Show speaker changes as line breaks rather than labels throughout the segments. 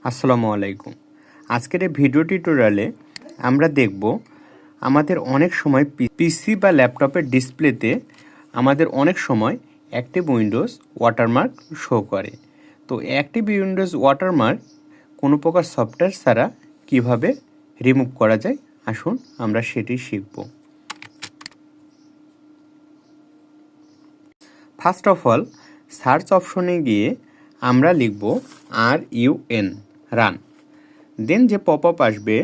আসসালামু আলাইকুম। আজকের এই ভিডিও টিউটোরিয়ালে আমরা দেখব আমাদের অনেক সময় পিসি বা ল্যাপটপের ডিসপ্লেতে আমাদের অনেক সময় অ্যাক্টিভ উইন্ডোজ ওয়াটারমার্ক শো করে। তো অ্যাক্টিভ উইন্ডোজ ওয়াটারমার্ক কোনো প্রকার সফটওয়্যার ছাড়া কিভাবে রিমুভ করা যায়, আসুন আমরা সেটি শিখব। ফার্স্ট অফ অল সার্চ অপশনে গিয়ে আমরা লিখব RUN রান। দেন যে পপ আপ আসবে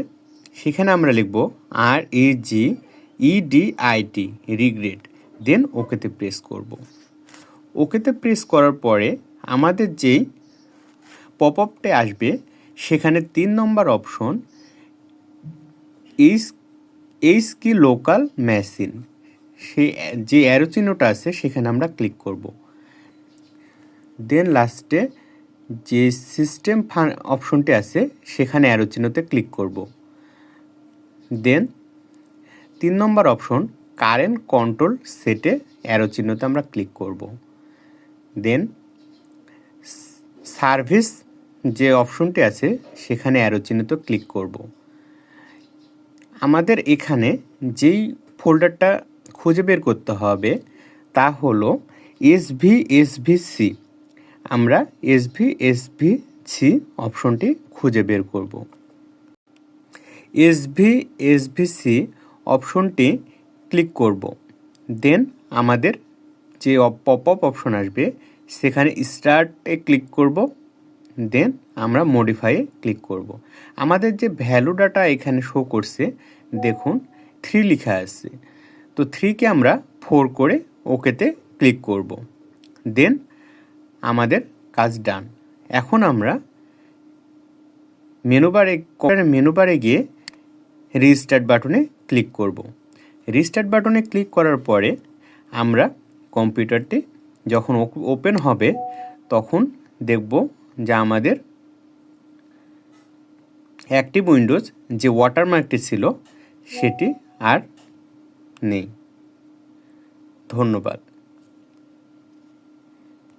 সেখানে আমরা লিখব REGEDIT রিগ্রেট। দেন ওকেতে প্রেস করব। ওকেতে প্রেস করার পরে আমাদের যেই পপ আপটা আসবে সেখানে 3 নম্বর অপশন এইচ কি লোকাল মেশিন, সেই যে অ্যারো চিহ্নটা আছে সেখানে আমরা ক্লিক করব। দেন লাস্টে যে সিস্টেম অপশনটি আছে সেখানে অ্যারো চিহ্নতে ক্লিক করব। দেন 3 নম্বর অপশন কারেন্ট কন্ট্রোল সেটে অ্যারো চিহ্নতে আমরা ক্লিক করব। দেন সার্ভিস যে অপশনটি আছে সেখানে অ্যারো চিহ্নতে ক্লিক করব। আমাদের এখানে যেই ফোল্ডারটা খুঁজে বের করতে হবে তা হলো SVSVC। আমরা SVSVC অপশনটি খুঁজে বের করব। SVSVC অপশনটি ক্লিক করব। দেন আমাদের যে পপ আপ অপশন আসবে সেখানে স্টার্টে ক্লিক করব। দেন আমরা মডিফাইয়ে ক্লিক করব। আমাদের যে ভ্যালু ডাটা এখানে শো করছে দেখুন 3 লেখা আছে, তো 3কে আমরা 4 করে ওকেতে ক্লিক করব। দেন আমাদের কাজ ডান। এখন আমরা মেনু বারে গিয়ে রিস্টার্ট বাটনে ক্লিক করব। রিস্টার্ট বাটনে ক্লিক করার পরে আমরা কম্পিউটারটি যখন ওপেন হবে তখন দেখব যে আমাদের অ্যাক্টিভ উইন্ডোজ যে ওয়াটারমার্কটি ছিল সেটি আর নেই। ধন্যবাদ।